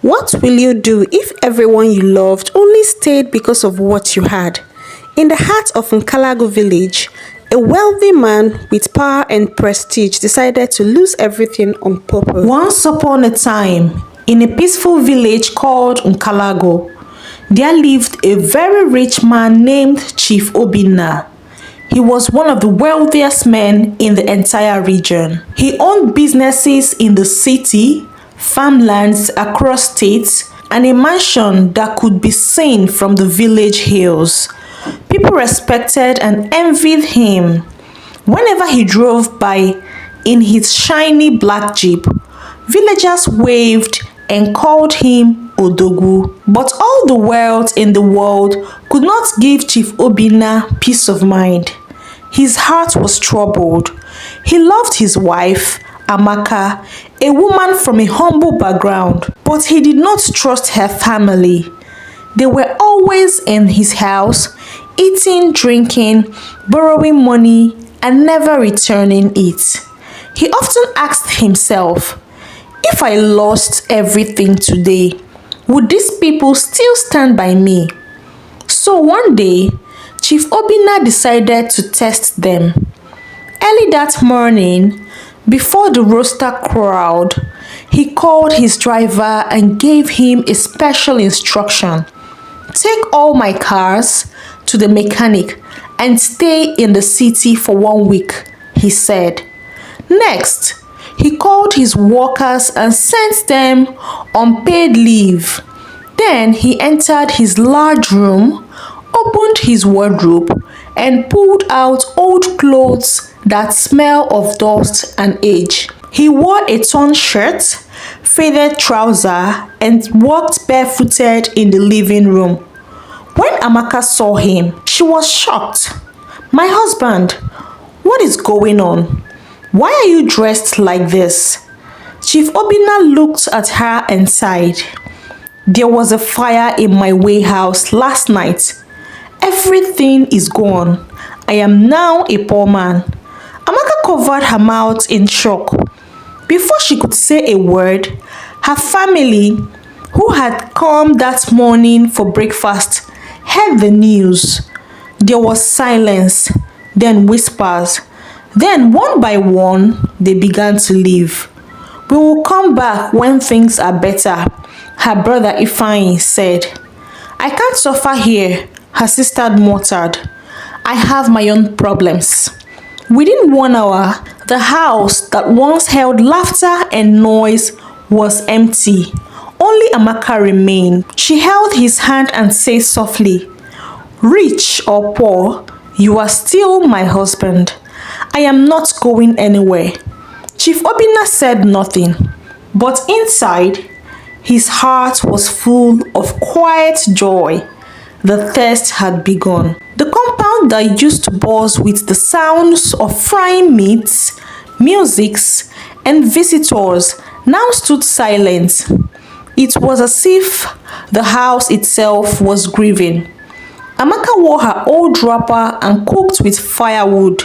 What will you do if everyone you loved only stayed because of what you had? In the heart of Nkalago village, a wealthy man with power and prestige decided to lose everything on purpose. Once upon a time, in a peaceful village called Nkalago, there lived a very rich man named Chief Obinna. He was one of the wealthiest men in the entire region. He owned businesses in the city, farmlands across states, and a mansion that could be seen from the village hills. People respected and envied him. Whenever he drove by in his shiny black jeep, villagers waved and called him Odogu. But all the wealth in the world could not give Chief Obinna peace of mind. His heart was troubled. He loved his wife, Amaka, a woman from a humble background, but he did not trust her family. They were always in his house, eating, drinking, borrowing money, and never returning it. He often asked himself, if I lost everything today, would these people still stand by me? So one day, Chief Obinna decided to test them. Early that morning, before the rooster crowed, he called his driver and gave him a special instruction. Take all my cars to the mechanic and stay in the city for 1 week, he said. Next, he called his workers and sent them on paid leave. Then he entered his large room, opened his wardrobe, and pulled out old clothes that smell of dust and age. He wore a torn shirt, faded trouser, and walked barefooted in the living room. When Amaka saw him, she was shocked. My husband, what is going on? Why are you dressed like this? Chief Obinna looked at her and sighed. There was a fire in my warehouse last night. Everything is gone. I am now a poor man. Amaka covered her mouth in shock. Before she could say a word, her family, who had come that morning for breakfast, heard the news. There was silence, then whispers. Then one by one, they began to leave. We will come back when things are better, her brother Ifeanyi said. I can't suffer here, her sister muttered. I have my own problems. Within 1 hour, the house that once held laughter and noise was empty. Only Amaka remained. She held his hand and said softly, rich or poor, you are still my husband. I am not going anywhere. Chief Obinna said nothing, but inside, his heart was full of quiet joy. The thirst had begun. The compound that used to buzz with the sounds of frying meats, musics, and visitors now stood silent. It was as if the house itself was grieving. Amaka wore her old wrapper and cooked with firewood.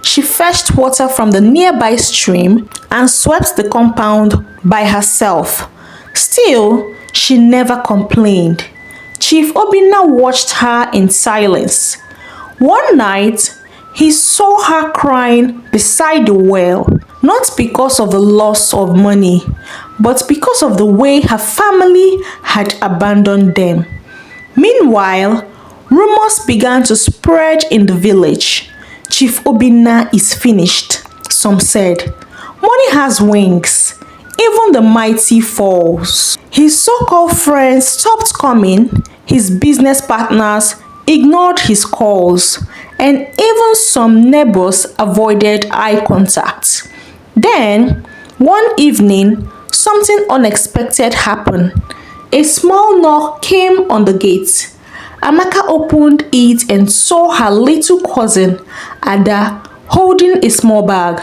She fetched water from the nearby stream and swept the compound by herself. Still, she never complained. Chief Obinna watched her in silence. One night, he saw her crying beside the well, not because of the loss of money, but because of the way her family had abandoned them. Meanwhile, rumors began to spread in the village. Chief Obinna is finished, some said. Money has wings. Even the mighty falls. His so-called friends stopped coming. His business partners ignored his calls. And even some neighbors avoided eye contact. Then, one evening, something unexpected happened. A small knock came on the gate. Amaka opened it and saw her little cousin, Ada, holding a small bag.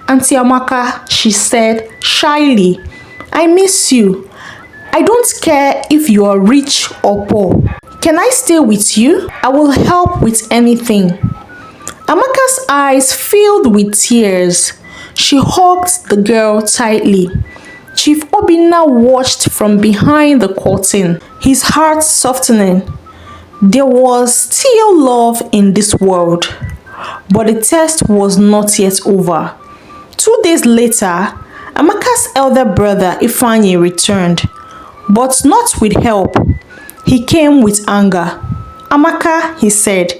Auntie Amaka, she said shyly, I miss you. I don't care if you are rich or poor. Can I stay with you? I will help with anything. Amaka's eyes filled with tears. She hugged the girl tightly. Chief Obinna watched from behind the curtain, his heart softening. There was still love in this world, but the test was not yet over. 2 days later, Amaka's elder brother Ifeanyi returned, but not with help. He came with anger. "Amaka," he said,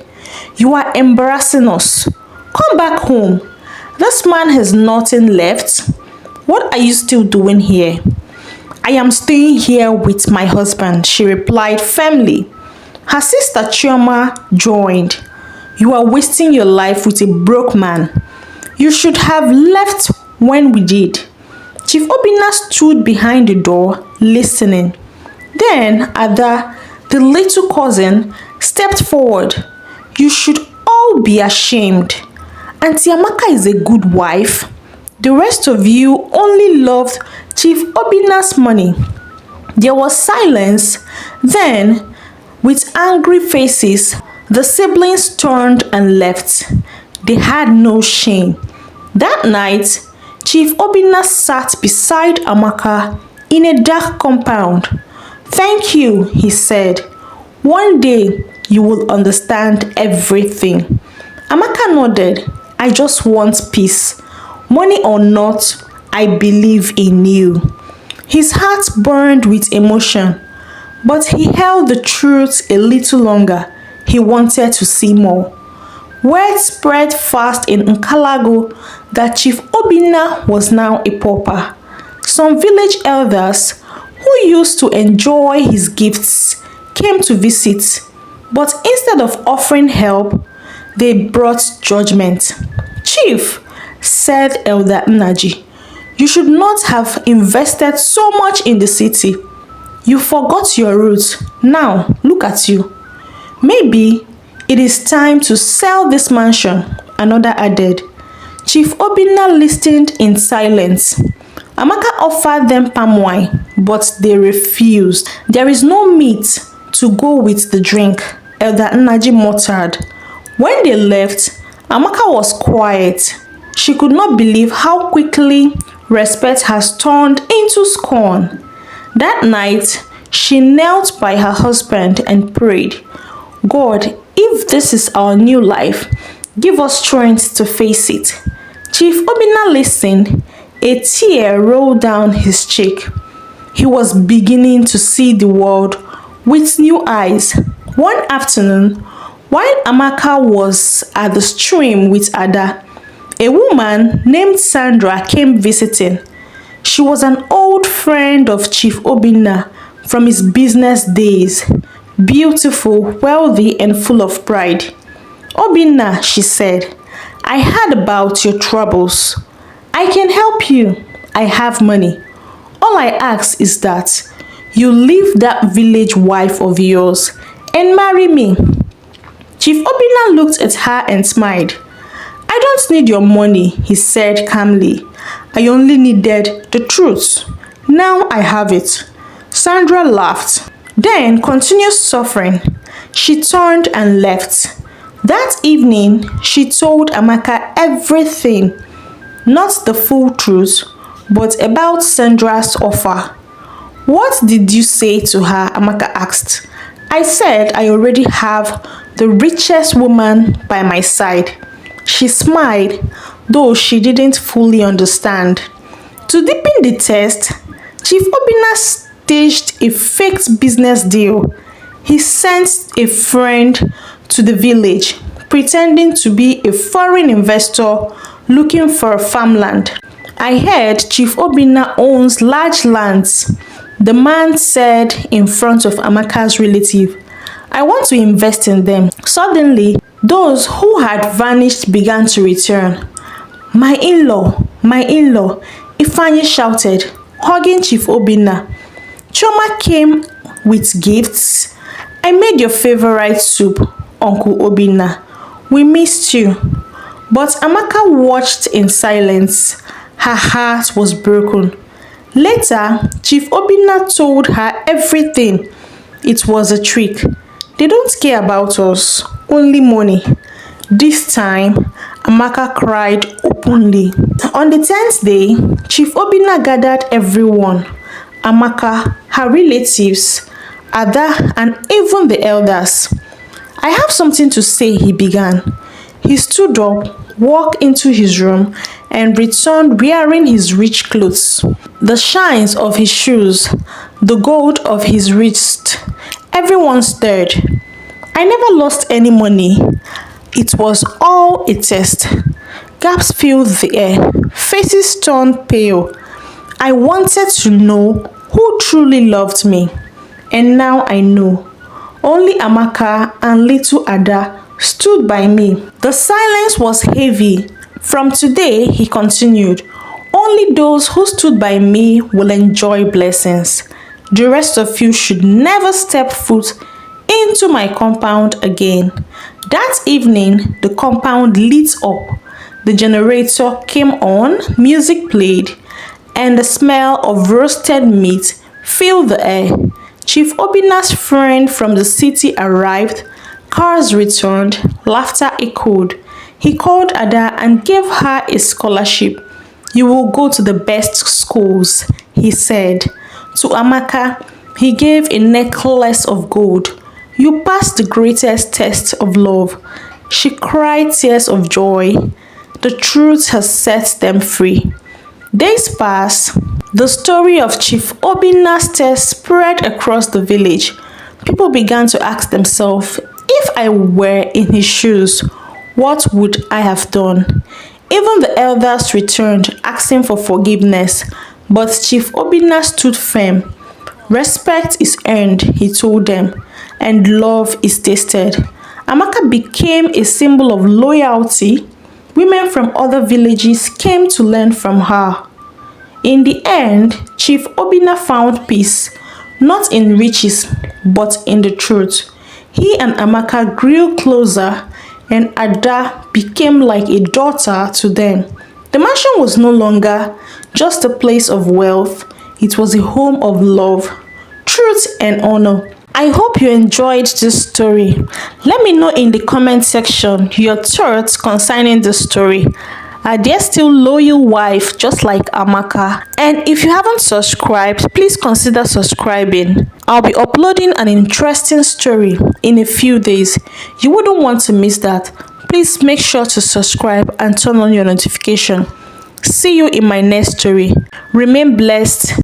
"you are embarrassing us. Come back home. This man has nothing left. What are you still doing here?" "I am staying here with my husband," she replied firmly. Her sister Chioma joined. "You are wasting your life with a broke man. You should have left when we did." Chief Obinna stood behind the door, listening. Then Ada, the little cousin, stepped forward. "You should all be ashamed. Auntie Amaka is a good wife. The rest of you only loved Chief Obinna's money." There was silence. Then, with angry faces, the siblings turned and left. They had no shame. That night, Chief Obinna sat beside Amaka in a dark compound. "Thank you," he said. "One day you will understand everything." Amaka nodded. "I just want peace. Money or not, I believe in you." His heart burned with emotion, but he held the truth a little longer. He wanted to see more. Word spread fast in Nkalago that Chief Obinna was now a pauper. Some village elders who used to enjoy his gifts came to visit, but instead of offering help, they brought judgment. "Chief," said Elder Nnaji, "you should not have invested so much in the city. You forgot your roots. Now, look at you. Maybe it is time to sell this mansion," another added. Chief Obinna listened in silence. Amaka offered them palm wine, but they refused. "There is no meat to go with the drink," Elder Nnaji muttered. When they left, Amaka was quiet. She could not believe how quickly respect has turned into scorn. That night, she knelt by her husband and prayed, "God, if this is our new life, give us strength to face it." Chief Obinna listened. A tear rolled down his cheek. He was beginning to see the world with new eyes. One afternoon, while Amaka was at the stream with Ada, a woman named Sandra came visiting. She was an old friend of Chief Obinna from his business days, beautiful, wealthy, and full of pride. "Obinna," she said, "I heard about your troubles. I can help you. I have money. All I ask is that you leave that village wife of yours and marry me." Chief Obinna looked at her and smiled. "I don't need your money," he said calmly. "I only needed the truth. Now I have it." Sandra laughed, then continued suffering. She turned and left. That evening, she told Amaka everything. Not the full truth, but about Sandra's offer. "What did you say to her?" Amaka asked. "I said I already have the richest woman by my side." She smiled, though she didn't fully understand. To deepen the test, Chief Obinna staged a faked business deal. He sent a friend to the village, pretending to be a foreign investor looking for farmland. "I heard Chief Obinna owns large lands," the man said in front of Amaka's relative. "I want to invest in them." Suddenly, those who had vanished began to return. My in-law," Ifeanyi shouted, hugging Chief Obinna. "Chioma came with gifts. I made your favorite soup, Uncle Obinna. We missed you." But Amaka watched in silence. Her heart was broken. Later, Chief Obinna told her everything. It was a trick. "They don't care about us, only money. This time, Amaka cried openly. On the 10th day, Chief Obinna gathered everyone, Amaka, her relatives, Ada, and even the elders. I have something to say, he began. He stood up, walked into his room, and returned wearing his rich clothes. The shines of his shoes, the gold of his wrist. Everyone stared. I never lost any money. It was all a test. Gaps filled the air. Faces turned pale. I wanted to know who truly loved me. And now I know. Only Amaka and little Ada stood by me. The silence was heavy. From today, he continued, only those who stood by me will enjoy blessings. The rest of you should never step foot into my compound again. That evening, the compound lit up. The generator came on, music played, and the smell of roasted meat filled the air. Chief Obinna's friend from the city arrived. Cars returned, laughter echoed. He called Ada and gave her a scholarship. You will go to the best schools, he said. To Amaka, he gave a necklace of gold. You passed the greatest test of love. She cried tears of joy. The truth has set them free. Days passed. The story of Chief Obinna's test spread across the village. People began to ask themselves, if I were in his shoes, what would I have done? Even the elders returned, asking for forgiveness, but Chief Obinna stood firm. Respect is earned, he told them, and love is tasted. Amaka became a symbol of loyalty. Women from other villages came to learn from her. In the end, Chief Obinna found peace, not in riches, but in the truth. He and Amaka grew closer, and Ada became like a daughter to them. The mansion was no longer just a place of wealth, it was a home of love, truth, and honor. I hope you enjoyed this story. Let me know in the comment section your thoughts concerning the story. Are there still loyal wives just like Amaka? And if you haven't subscribed, please consider subscribing. I'll be uploading an interesting story in a few days. You wouldn't want to miss that. Please make sure to subscribe and turn on your notification. See you in my next story. Remain blessed.